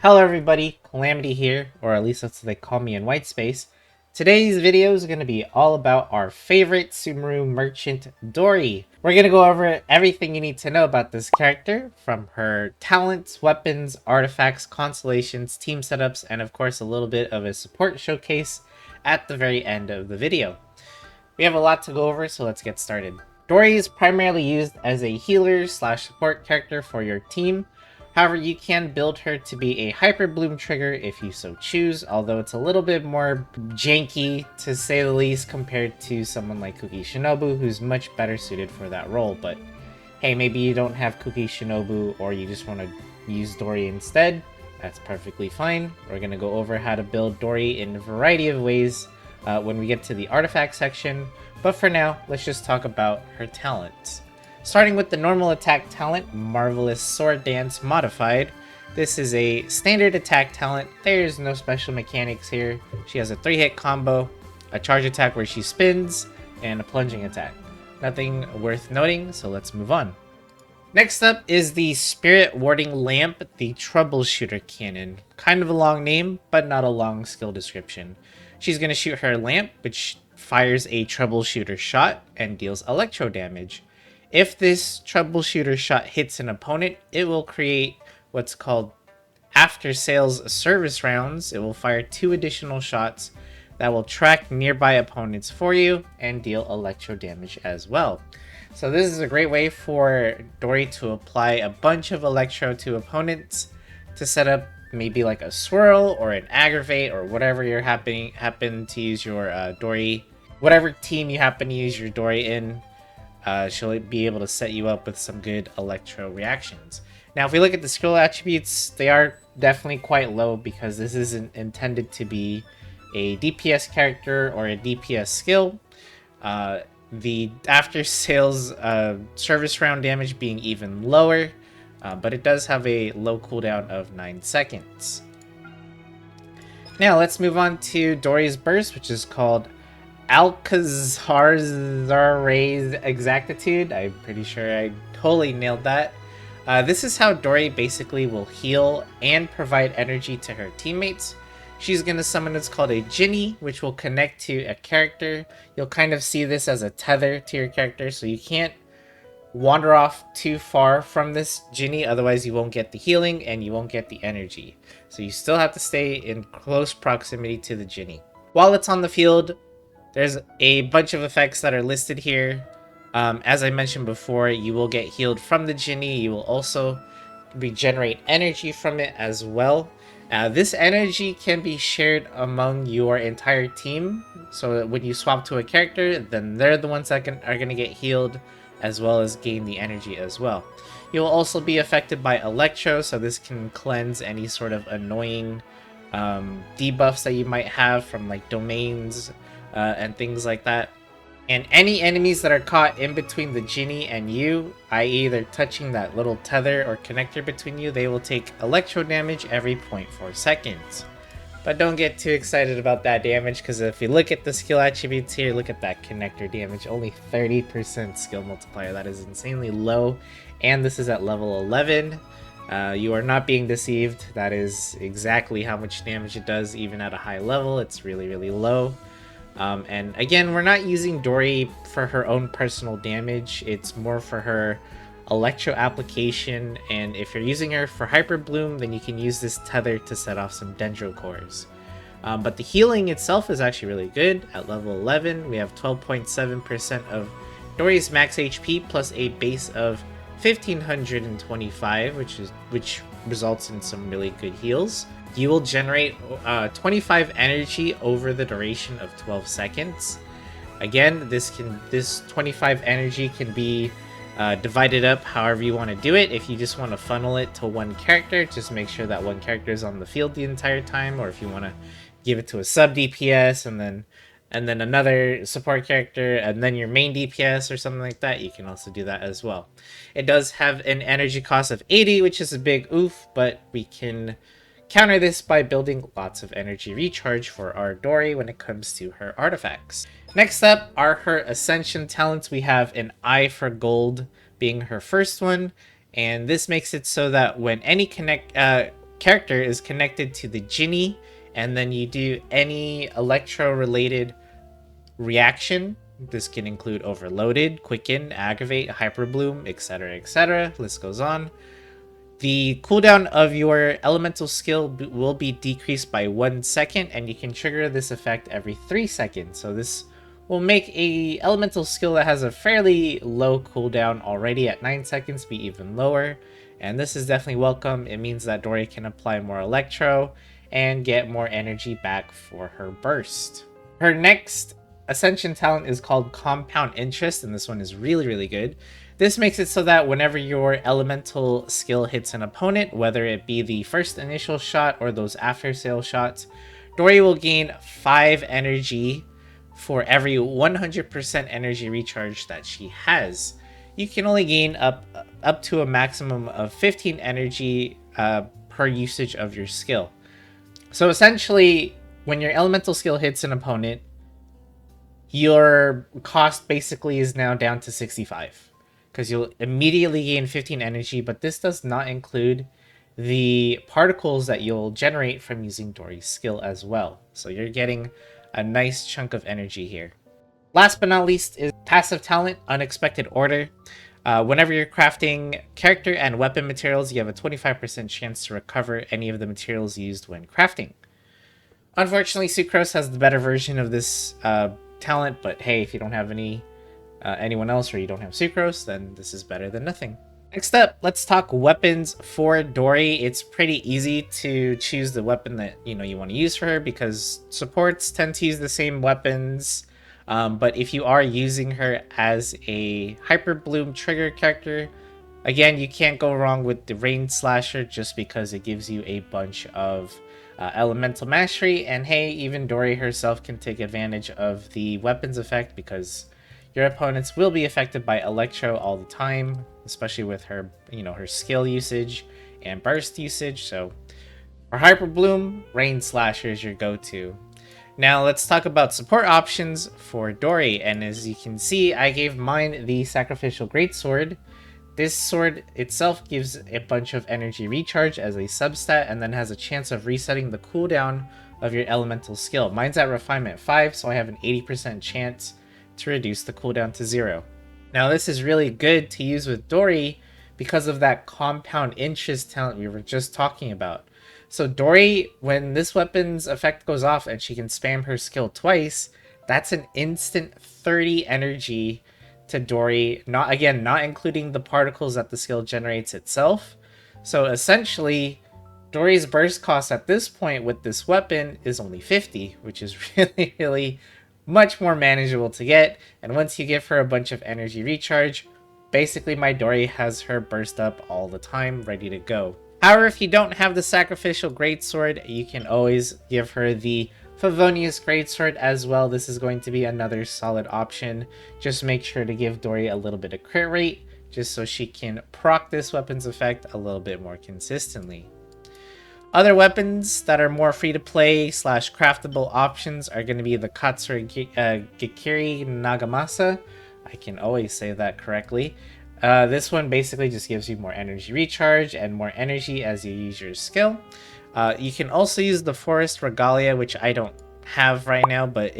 Hello everybody, Calamity here, or at least that's what they call me in Whitespace. Today's video is going to be all about our favorite Sumeru merchant, Dori. We're going to go over everything you need to know about this character, from her talents, weapons, artifacts, constellations, team setups, and of course a little bit of a support showcase at the very end of the video. We have a lot to go over, so let's get started. Dori is primarily used as a healer slash support character for your team. However, you can build her to be a hyperbloom trigger if you so choose, although it's a little bit more janky to say the least compared to someone like Kuki Shinobu, who's much better suited for that role. But hey, maybe you don't have Kuki Shinobu or you just want to use Dori instead. That's perfectly fine. We're going to go over how to build Dori in a variety of ways when we get to the artifact section, but for now, let's just talk about her talents. Starting with the normal attack talent, Marvelous Sword Dance Modified. This is a standard attack talent. There's no special mechanics here. She has a 3-hit combo, a charge attack where she spins, and a plunging attack. Nothing worth noting, so let's move on. Next up is the Spirit Warding Lamp, the Troubleshooter Cannon. Kind of a long name, but not a long skill description. She's going to shoot her lamp, which fires a troubleshooter shot and deals electro damage. If this troubleshooter shot hits an opponent, it will create what's called after sales service rounds. It will fire 2 additional shots that will track nearby opponents for you and deal electro damage as well. So this is a great way for Dori to apply a bunch of electro to opponents to set up maybe like a swirl or an aggravate or whatever you're happen to use your Dori, whatever team you happen to use your Dori in. She'll be able to set you up with some good electro reactions. Now, if we look at the skill attributes, they are definitely quite low because this isn't intended to be a DPS character or a DPS skill. The after sales service round damage being even lower, but it does have a low cooldown of 9 seconds. Now, let's move on to Dori's burst, which is called Alcazar's Exactitude. I'm pretty sure I totally nailed that. This is how Dori basically will heal and provide energy to her teammates. She's going to summon what's called a Jinni, which will connect to a character. You'll kind of see this as a tether to your character, so you can't wander off too far from this Jinni, otherwise you won't get the healing and you won't get the energy. So you still have to stay in close proximity to the Jinni. While it's on the field, there's a bunch of effects that are listed here. As I mentioned before, you will get healed from the Jinni. You will also regenerate energy from it as well. This energy can be shared among your entire team. So when you swap to a character, then they're the ones that are going to get healed as well as gain the energy as well. You'll also be affected by Electro, so this can cleanse any sort of annoying debuffs that you might have from like domains and things like that. And any enemies that are caught in between the Jinni and you, i.e. they're touching that little tether or connector between you, they will take electro damage every 0.4 seconds. But don't get too excited about that damage, because if you look at the skill attributes here, look at that connector damage, only 30% skill multiplier. That is insanely low, and this is at level 11. You are not being deceived. That is exactly how much damage it does, even at a high level. It's really, really low. And again, we're not using Dori for her own personal damage. It's more for her electro application, and if you're using her for hyperbloom, then you can use this tether to set off some dendro cores. But the healing itself is actually really good. At level 11, we have 12.7% of Dori's max HP plus a base of 1525, which results in some really good heals. You will generate 25 energy over the duration of 12 seconds. Again, this 25 energy can be divided up however you want to do it. If you just want to funnel it to one character, just make sure that one character is on the field the entire time, or if you want to give it to a sub DPS and then another support character and then your main DPS or something like that, you can also do that as well. It does have an energy cost of 80, which is a big oof, but we can counter this by building lots of energy recharge for our Dori when it comes to her artifacts. Next up are her Ascension talents. We have an Eye for Gold being her first one, and this makes it so that when any character is connected to the Genie, and then you do any electro-related reaction. This can include Overloaded, Quicken, Aggravate, Hyperbloom, etc., etc. List goes on. The cooldown of your elemental skill will be decreased by 1 second, and you can trigger this effect every 3 seconds. So this will make a elemental skill that has a fairly low cooldown already at 9 seconds be even lower. And this is definitely welcome. It means that Dori can apply more electro and get more energy back for her burst. Her next Ascension talent is called Compound Interest, and this one is really, really good. This makes it so that whenever your elemental skill hits an opponent, whether it be the first initial shot or those after sale shots, Dori will gain 5 energy for every 100% energy recharge that she has. You can only gain up to a maximum of 15 energy per usage of your skill. So essentially, when your elemental skill hits an opponent, your cost basically is now down to 65. Because you'll immediately gain 15 energy, but this does not include the particles that you'll generate from using Dori's skill as well. So you're getting a nice chunk of energy here. Last but not least is passive talent, Unexpected Order. Whenever you're crafting character and weapon materials, you have a 25% chance to recover any of the materials used when crafting. Unfortunately, Sucrose has the better version of this talent, but hey, if you don't have anyone else or you don't have Sucrose, then this is better than nothing. Next up, let's talk weapons for Dori. It's pretty easy to choose the weapon that you want to use for her because supports tend to use the same weapons. But if you are using her as a hyperbloom trigger character, again, you can't go wrong with the Rain Slasher just because it gives you a bunch of elemental mastery. And hey, even Dori herself can take advantage of the weapons effect because your opponents will be affected by electro all the time, especially with her, her skill usage and burst usage. So for Hyperbloom, Rain Slasher is your go-to. Now let's talk about support options for Dori. And as you can see, I gave mine the Sacrificial Greatsword. This sword itself gives a bunch of energy recharge as a substat and then has a chance of resetting the cooldown of your elemental skill. Mine's at Refinement 5, so I have an 80% chance to reduce the cooldown to 0. Now this is really good to use with Dori because of that Compound Interest talent we were just talking about. So Dori, when this weapon's effect goes off and she can spam her skill twice, that's an instant 30 energy to Dori, not including the particles that the skill generates itself. So essentially, Dori's burst cost at this point with this weapon is only 50, which is really, really much more manageable to get. And once you give her a bunch of energy recharge, basically my Dori has her burst up all the time, ready to go. However, if you don't have the Sacrificial Greatsword, you can always give her the Favonius Greatsword as well. This is going to be another solid option. Just make sure to give Dori a little bit of crit rate, just so she can proc this weapon's effect a little bit more consistently. Other weapons that are more free-to-play / craftable options are going to be the Katsura Gikiri Nagamasa. I can always say that correctly. This one basically just gives you more energy recharge and more energy as you use your skill. You can also use the Forest Regalia, which I don't have right now, but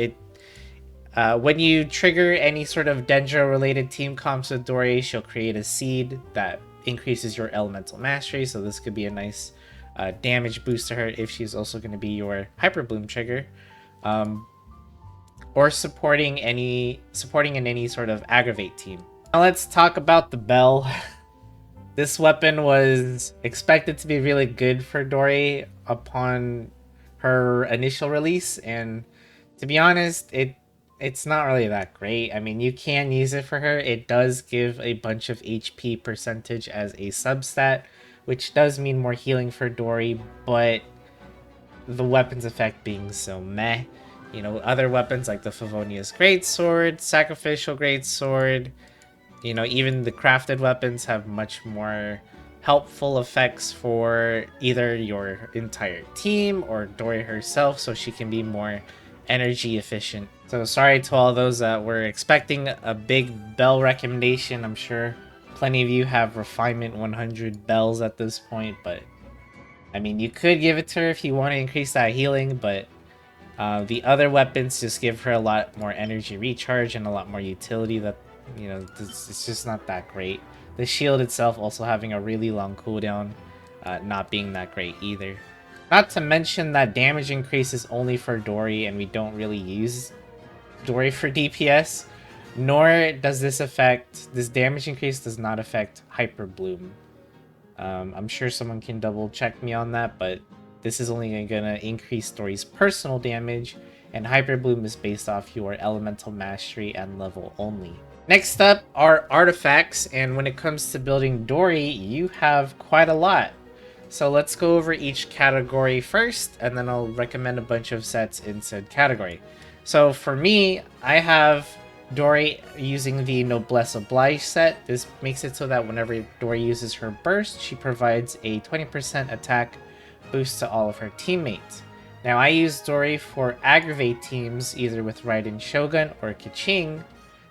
when you trigger any sort of Dendro-related team comps with Dori, she'll create a seed that increases your elemental mastery, so this could be a nice damage boost to her if she's also going to be your Hyperbloom trigger, or supporting in any sort of aggravate team. Now let's talk about the bell. This weapon was expected to be really good for Dori upon her initial release, and to be honest, it's not really that great. I mean, you can use it for her. It does give a bunch of HP percentage as a substat, which does mean more healing for Dori, but the weapon's effect being so meh. Other weapons like the Favonius Greatsword, Sacrificial Greatsword, even the crafted weapons have much more helpful effects for either your entire team or Dori herself, so she can be more energy efficient. So sorry to all those that were expecting a big bell recommendation. I'm sure plenty of you have Refinement 100 bells at this point, but I mean, you could give it to her if you want to increase that healing, but the other weapons just give her a lot more energy recharge and a lot more utility that, you know, it's just not that great. The shield itself also having a really long cooldown, not being that great either. Not to mention that damage increase is only for Dori, and we don't really use Dori for DPS, nor does this damage increase does not affect hyperbloom. I'm sure someone can double check me on that, but this is only gonna increase Dori's personal damage, and hyperbloom is based off your elemental mastery and level only. Next up are artifacts, and when it comes to building Dori, you have quite a lot. So let's go over each category first, and then I'll recommend a bunch of sets in said category. So for me, I have Dori using the Noblesse Oblige set. This makes it so that whenever Dori uses her burst, she provides a 20% attack boost to all of her teammates. Now I use Dori for aggravate teams, either with Raiden Shogun or Kaching,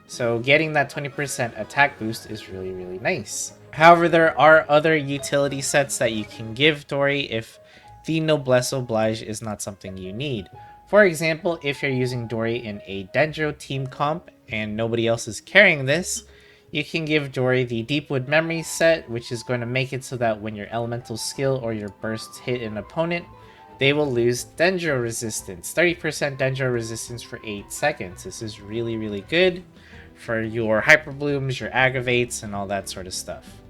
so getting that 20% attack boost is really, really nice. However, there are other utility sets that you can give Dori if the Noblesse Oblige is not something you need. For example, if you're using Dori in a Dendro team comp and nobody else is carrying this, you can give Dori the Deepwood Memory set, which is going to make it so that when your elemental skill or your bursts hit an opponent, they will lose Dendro resistance. 30% Dendro resistance for 8 seconds. This is really, really good for your hyperblooms, your aggravates, and all that sort of stuff.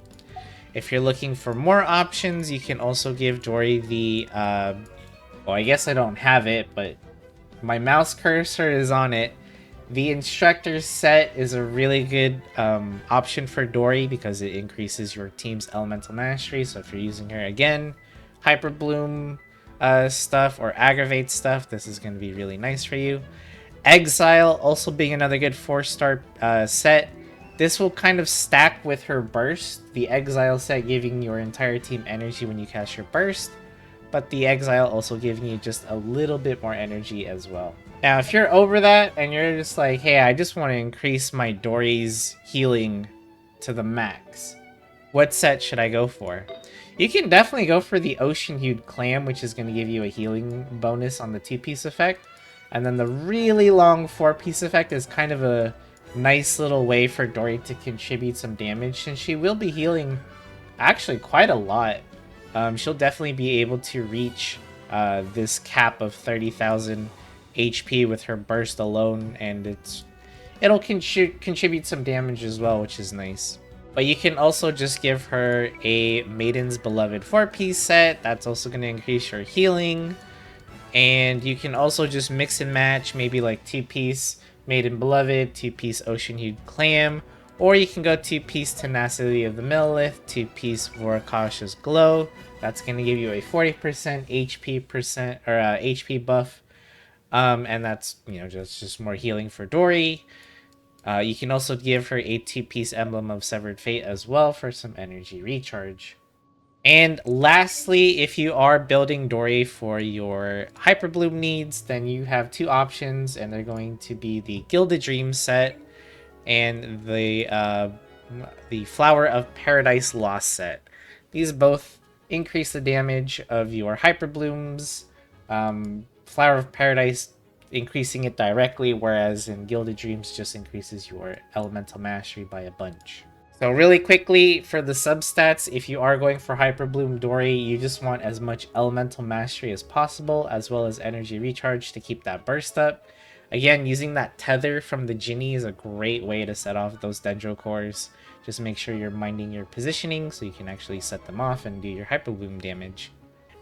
If you're looking for more options, you can also give Dori the, well, I guess I don't have it, but my mouse cursor is on it. The instructor set is a really good option for Dori because it increases your team's elemental mastery. So if you're using her again, hyperbloom stuff or aggravate stuff, this is going to be really nice for you. Exile also being another good 4-star set. This will kind of stack with her burst. The Exile set giving your entire team energy when you cast your burst, but the Exile also giving you just a little bit more energy as well. Now, if you're over that and you're just like, hey, I just want to increase my Dori's healing to the max, what set should I go for? You can definitely go for the Ocean Hued Clam, which is going to give you a healing bonus on the 2-piece effect. And then the really long 4-piece effect is kind of a nice little way for Dori to contribute some damage, since she will be healing actually quite a lot. She'll definitely be able to reach this cap of 30,000 HP with her burst alone, and it'll contribute some damage as well, which is nice. But you can also just give her a Maiden's Beloved 4-piece set. That's also going to increase her healing. And you can also just mix and match, maybe like 2-piece Maiden Beloved, 2-piece Ocean Hued Clam, or you can go 2-piece Tenacity of the Millelith, 2-piece Voracash's Glow. That's going to give you a 40% HP buff, and that's, you know, just more healing for Dori. You can also give her a 2-piece Emblem of Severed Fate as well for some energy recharge. And lastly, if you are building Dori for your hyperbloom needs, then you have 2 options, and they're going to be the Gilded Dream set and the Flower of Paradise Lost set. These both increase the damage of your hyperblooms. Flower of Paradise increasing it directly, whereas in Gilded Dreams just increases your elemental mastery by a bunch. So really quickly, for the substats, if you are going for Hyperbloom Dori, you just want as much elemental mastery as possible, as well as energy recharge to keep that burst up. Again, using that tether from the Ginny is a great way to set off those Dendro cores. Just make sure you're minding your positioning so you can actually set them off and do your Hyperbloom damage.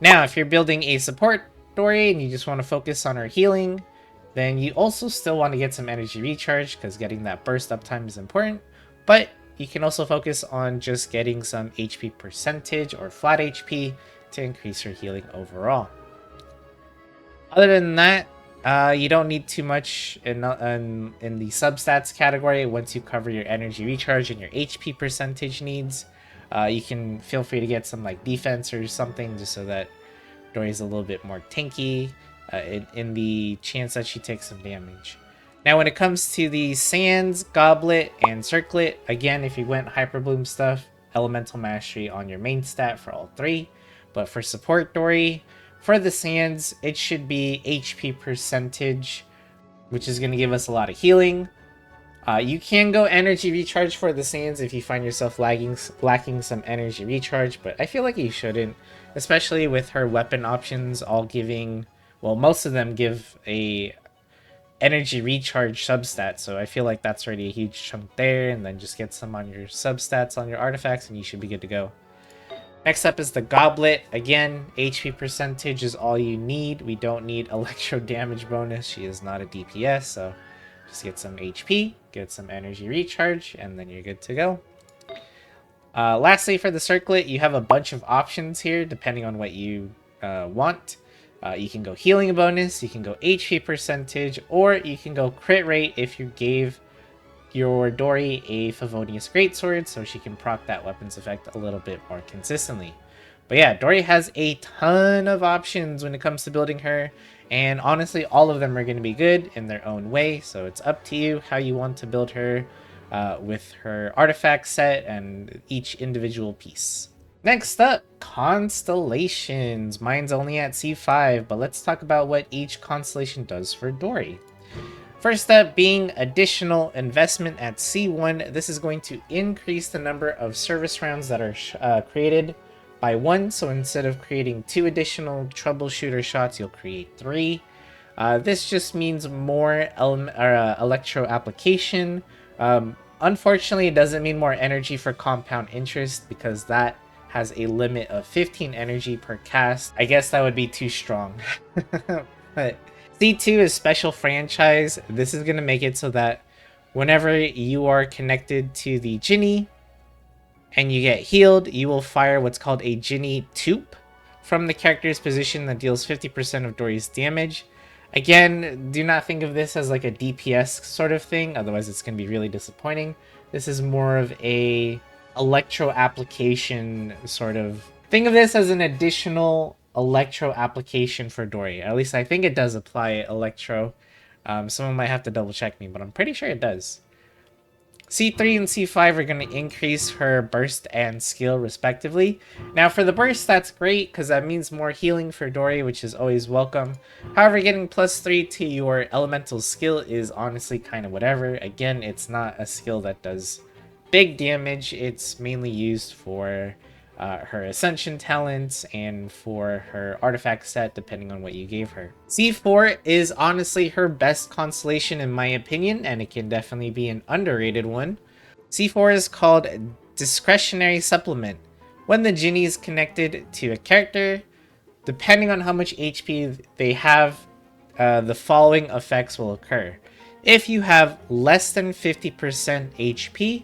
Now, if you're building a support Dori and you just want to focus on her healing, then you also still want to get some energy recharge because getting that burst uptime is important, but you can also focus on just getting some HP percentage or flat HP to increase your healing overall. Other than that, you don't need too much in the substats category. Once you cover your energy recharge and your HP percentage needs, you can feel free to get some like defense or something just so that Dori's a little bit more tanky in the chance that she takes some damage. Now, when it comes to the Sands, Goblet, and Circlet, again, if you went Hyperbloom stuff, Elemental Mastery on your main stat for all 3. But for support Dori, for the sands, it should be HP percentage, which is going to give us a lot of healing. You can go energy recharge for the sands if you find yourself lacking some energy recharge, but I feel like you shouldn't, especially with her weapon options all giving, well, most of them give a energy recharge substat, so I feel like that's already a huge chunk there, and then just get some on your substats on your artifacts and you should be good to go. Next up is the Goblet. Again, HP percentage is all you need. We don't need electro damage bonus. She is not a DPS, so just get some HP, get some energy recharge, and then you're good to go. Lastly, for the Circlet, you have a bunch of options here depending on what you want. You can go healing bonus, you can go HP percentage, or you can go crit rate if you gave your Dori a Favonius Greatsword so she can proc that weapon's effect a little bit more consistently. But yeah, Dori has a ton of options when it comes to building her, and honestly all of them are going to be good in their own way, so it's up to you how you want to build her with her artifact set and each individual piece. Next up, Constellations. Mine's only at C5, but let's talk about what each constellation does for Dori. First up being additional investment at C1. This is going to increase the number of service rounds that are created by 1. So instead of creating 2 additional troubleshooter shots, you'll create 3. This just means more electro application. Unfortunately, it doesn't mean more energy for compound interest because that has a limit of 15 energy per cast. I guess that would be too strong. But C2 is special franchise. This is going to make it so that whenever you are connected to the Jinni and you get healed, you will fire what's called a Jinni Toop from the character's position that deals 50% of Dori's damage. Again, do not think of this as like a DPS sort of thing, otherwise it's going to be really disappointing. This is more of a electro application sort of. Think of this as an additional electro application for Dori. At least I think it does apply electro. Someone might have to double check me, but I'm pretty sure it does. C3 and C5 are going to increase her burst and skill respectively. Now for the burst, that's great because that means more healing for Dori, which is always welcome. However, getting +3 to your elemental skill is honestly kind of whatever. Again, it's not a skill that does big damage. It's mainly used for her Ascension talents and for her artifact set, depending on what you gave her. C4 is honestly her best constellation in my opinion, and it can definitely be an underrated one. C4 is called Discretionary Supplement. When the Jinni is connected to a character, depending on how much HP they have, the following effects will occur. If you have less than 50% HP,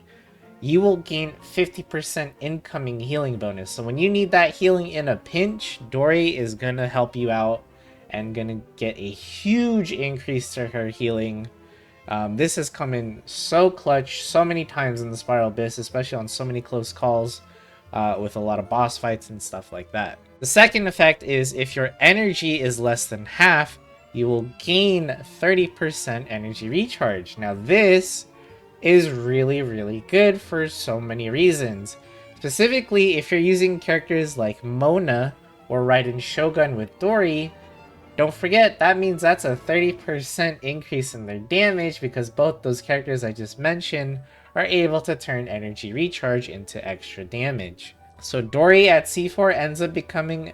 you will gain 50% incoming healing bonus. So when you need that healing in a pinch, Dori is going to help you out and going to get a huge increase to her healing. This has come in so clutch so many times in the Spiral Abyss, especially on so many close calls with a lot of boss fights and stuff like that. The second effect is if your energy is less than half, you will gain 30% energy recharge. Now this is really good for so many reasons. Specifically, if you're using characters like Mona or Raiden Shogun with Dori, don't forget that means that's a 30% increase in their damage because both those characters I just mentioned are able to turn energy recharge into extra damage. So Dori at C4 ends up becoming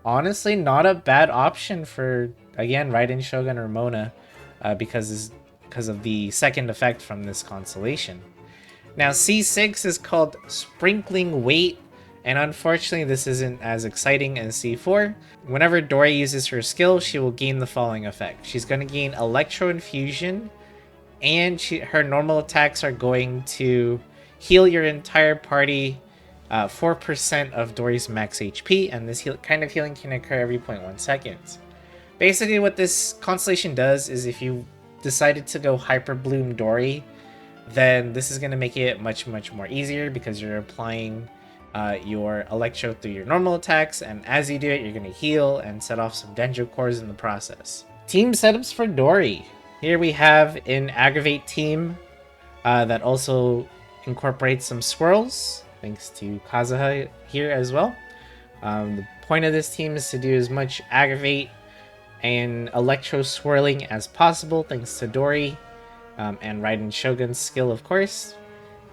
honestly not a bad option for, again, Raiden Shogun or Mona because of the second effect from this constellation. Now C6 is called Sprinkling Weight, and unfortunately this isn't as exciting as C4. Whenever Dori uses her skill, she will gain the following effect. She's going to gain Electro Infusion, and her normal attacks are going to heal your entire party 4% of Dori's max HP, and this kind of healing can occur every 0.1 seconds. Basically what this constellation does is if you decided to go hyperbloom Dori, then this is going to make it much more easier because you're applying your electro through your normal attacks, and as you do it you're going to heal and set off some dendro cores in the process. Team setups for Dori. Here we have an aggravate team that also incorporates some swirls, thanks to Kazuha here as well. The point of this team is to do as much aggravate and electro swirling as possible, thanks to Dori and Raiden Shogun's skill, of course.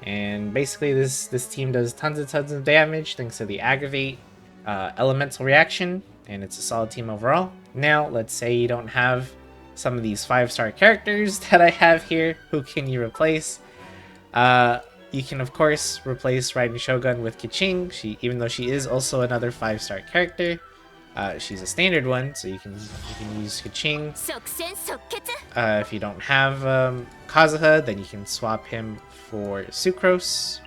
And basically, this team does tons of damage thanks to the aggravate elemental reaction, and it's a solid team overall. Now, let's say you don't have some of these 5-star characters that I have here. Who can you replace? You can, of course, replace Raiden Shogun with Keqing. Even though she is also another 5-star character, she's a standard one, so you can use Keqing. If you don't have Kazuha, then you can swap him for Sucrose.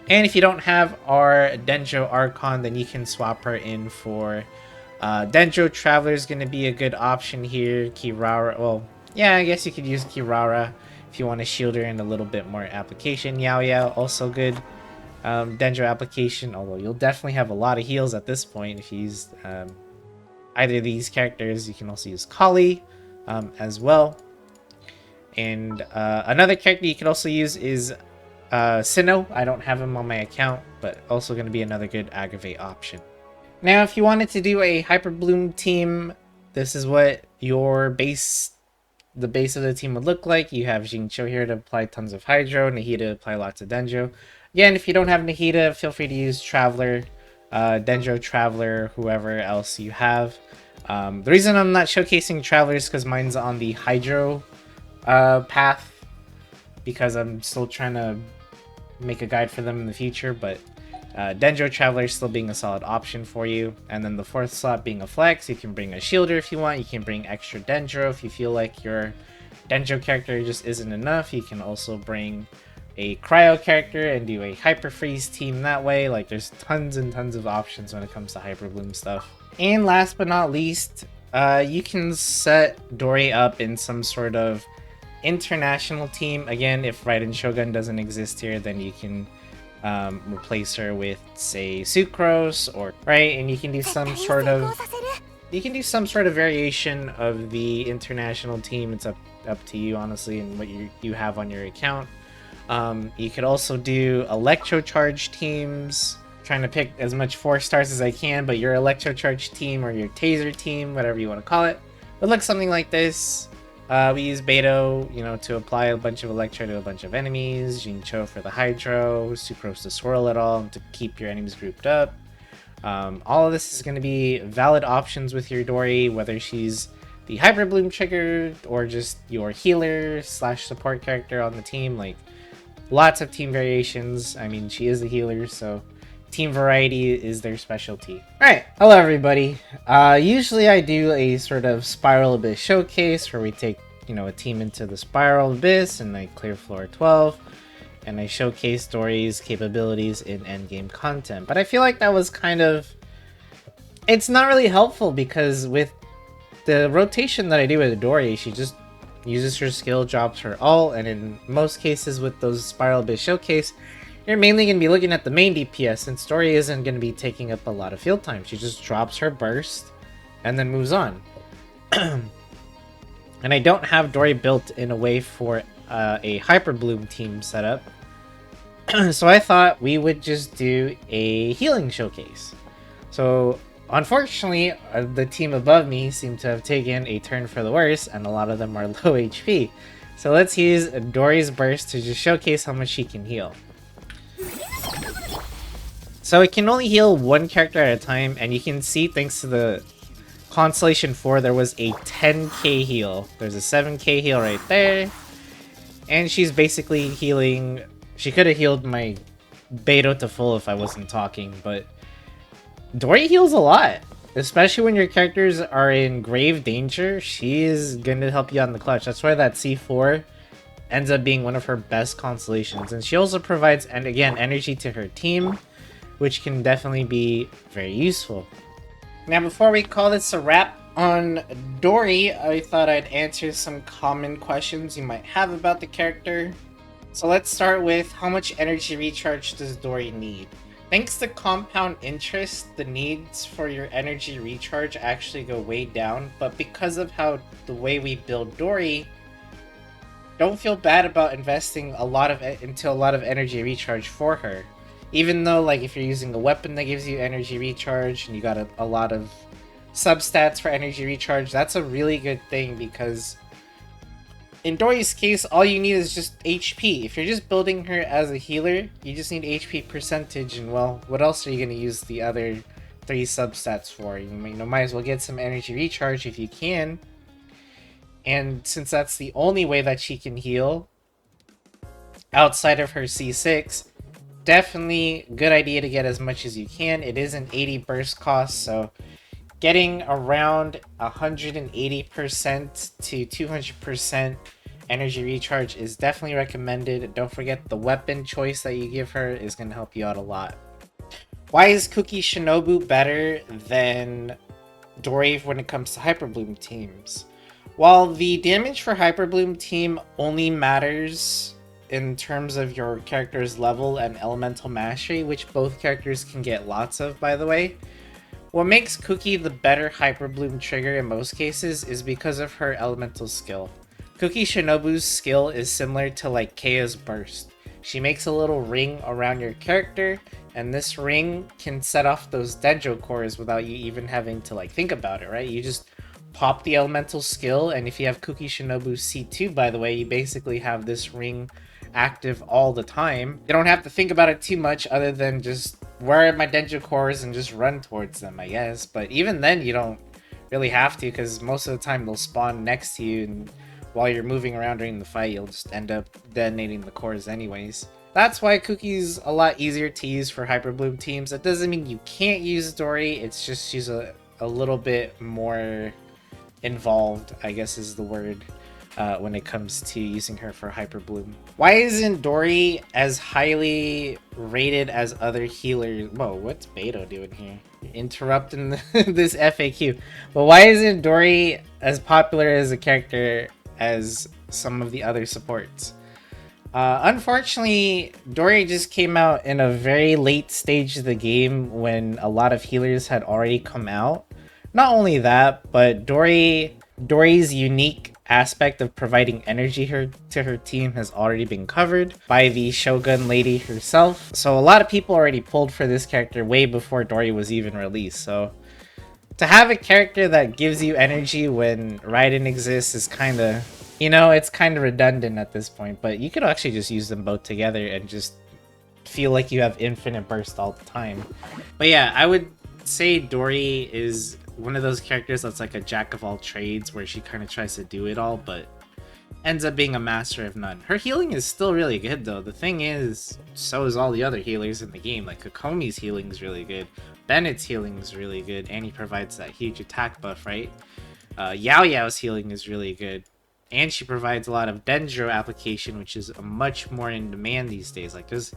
And if you don't have our Denjo Archon, then you can swap her in for Denjo Traveler is going to be a good option here. Kirara, well, yeah, I guess you could use Kirara if you want to shield her in a little bit more application. Yao Yao, also good Denjo application, although you'll definitely have a lot of heals at this point if you use either of these characters. You can also use Kali as well. And another character you can also use is Sinnoh. I don't have him on my account, but also going to be another good aggravate option. Now, if you wanted to do a hyperbloom team, this is what your the base of the team would look like. You have Jincho here to apply tons of Hydro, Nahida to apply lots of Denjo. Again, if you don't have Nahida, feel free to use Traveler, Denjo Traveler, whoever else you have. The reason I'm not showcasing Traveler is because mine's on the Hydro path, because I'm still trying to make a guide for them in the future, but Denjo Traveler still being a solid option for you. And then the 4th slot being a flex, you can bring a shielder if you want. You can bring extra Denjo if you feel like your Denjo character just isn't enough. You can also bring a cryo character and do a hyper freeze team that way. Like, there's tons and tons of options when it comes to hyperbloom stuff. And last but not least, you can set Dori up in some sort of international team. Again, if Raiden Shogun doesn't exist here, then you can replace her with, say, Sucrose, or right, and you can do some sort of variation of the international team. It's up to you, honestly, and what you have on your account. You could also do electro charge teams, trying to pick as much 4 stars as I can, but your electro charge team or your taser team, whatever you want to call it, would look something like this. We use Beto, to apply a bunch of Electro to a bunch of enemies, Jincho for the Hydro, Sucrose to swirl it all to keep your enemies grouped up. All of this is going to be valid options with your Dori, whether she's the Hyperbloom trigger or just your healer / support character on the team. Like, lots of team variations. I mean, she is a healer, so team variety is their specialty. Alright, hello everybody. Usually I do a sort of Spiral Abyss showcase where we take, a team into the Spiral Abyss and I clear floor 12 and I showcase Dori's capabilities in endgame content. But I feel like that was it's not really helpful, because with the rotation that I do with Dori, she just uses her skill, drops her ult, and in most cases with those Spiral Abyss showcase, you're mainly going to be looking at the main DPS, since Dori isn't going to be taking up a lot of field time. She just drops her burst and then moves on. And I don't have Dori built in a way for a Hyperbloom team setup. So I thought we would just do a healing showcase. So unfortunately, the team above me seem to have taken a turn for the worse, and a lot of them are low HP. So let's use Dori's burst to just showcase how much she can heal. So it can only heal one character at a time, and you can see, thanks to the Constellation 4, there was a 10k heal. There's a 7k heal right there. And she's basically healing... She could have healed my Beto to full if I wasn't talking, but Dori heals a lot. Especially when your characters are in grave danger, she is going to help you out in the clutch. That's why that C4 ends up being one of her best constellations. And she also provides, and again, energy to her team, which can definitely be very useful. Now, before we call this a wrap on Dori, I thought I'd answer some common questions you might have about the character. So let's start with, how much energy recharge does Dori need? Thanks to compound interest, the needs for your energy recharge actually go way down, but because of the way we build Dori, don't feel bad about investing into a lot of energy recharge for her. Even though, like, if you're using a weapon that gives you energy recharge and you got a lot of substats for energy recharge, that's a really good thing because in Dori's case, all you need is just HP. If you're just building her as a healer, you just need HP percentage, and well, what else are you going to use the other 3 substats for? You might as well get some energy recharge if you can. And since that's the only way that she can heal, outside of her C6, definitely good idea to get as much as you can. It is an 80 burst cost, so getting around 180% to 200% energy recharge is definitely recommended. Don't forget the weapon choice that you give her is going to help you out a lot. Why is Cookie Shinobu better than Dori when it comes to hyperbloom teams? While the damage for hyperbloom team only matters in terms of your character's level and elemental mastery, which both characters can get lots of, by the way, what makes Cookie the better hyperbloom trigger in most cases is because of her elemental skill. Cookie Shinobu's skill is similar to like Keia's burst. She makes a little ring around your character, and this ring can set off those dendro cores without you even having to like think about it, right? You just pop the elemental skill, and if you have Cookie Shinobu C2, by the way, you basically have this ring active all the time. You don't have to think about it too much other than just where are my dendro cores and just run towards them, I guess. But even then, you don't really have to, because most of the time they'll spawn next to you, and while you're moving around during the fight, you'll just end up detonating the cores anyways. That's why Cookie's a lot easier to use for hyperbloom teams. That doesn't mean you can't use Dori, it's just she's a little bit more involved, I guess is the word, when it comes to using her for hyperbloom. Why isn't Dori as highly rated as other healers? Whoa, what's Beto doing here? You're interrupting this FAQ. But why isn't Dori as popular as a character as some of the other supports? Unfortunately, Dori just came out in a very late stage of the game when a lot of healers had already come out. Not only that, but Dori's unique aspect of providing energy to her team has already been covered by the Shogun lady herself. So a lot of people already pulled for this character way before Dori was even released. So to have a character that gives you energy when Raiden exists is kind of, you know, it's kind of redundant at this point. But you could actually just use them both together and just feel like you have infinite burst all the time. But yeah, I would say Dori is one of those characters that's like a jack of all trades, where she kind of tries to do it all but ends up being a master of none. Her healing is still really good though. The thing is, so is all the other healers in the game. Like Kokomi's healing is really good, Bennett's healing is really good, and he provides that huge attack buff, right? Yao Yao's healing is really good, and she provides a lot of dendro application, which is much more in demand these days. Like there's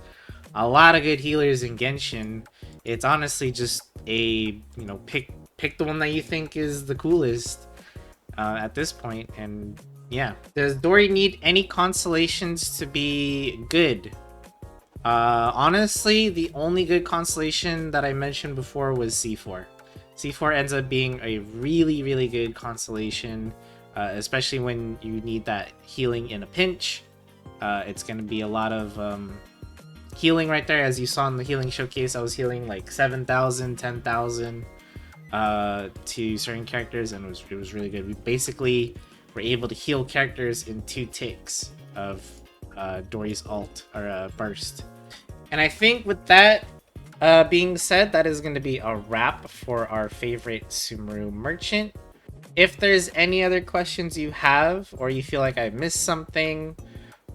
a lot of good healers in Genshin. It's honestly just a, you know, pick the one that you think is the coolest at this point. And yeah, does Dori need any constellations to be good? Honestly, the only good constellation that I mentioned before was C4. C4 ends up being a really good constellation, especially when you need that healing in a pinch. It's going to be a lot of healing right there. As you saw in the healing showcase, I was healing like 7,000, 10,000 to certain characters, and it was really good. We basically were able to heal characters in 2 ticks of Dori's ult, or burst. And I think with that being said, that is going to be a wrap for our favorite Sumeru merchant. If there's any other questions you have, or you feel like I missed something,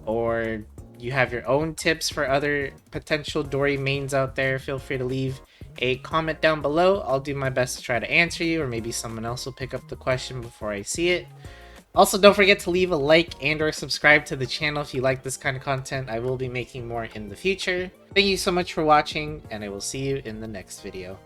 or you have your own tips for other potential Dori mains out there, feel free to leave a comment down below. I'll do my best to try to answer you, or maybe someone else will pick up the question before I see it. Also, don't forget to leave a like and or subscribe to the channel if you like this kind of content. I will be making more in the future. Thank you so much for watching, and I will see you in the next video.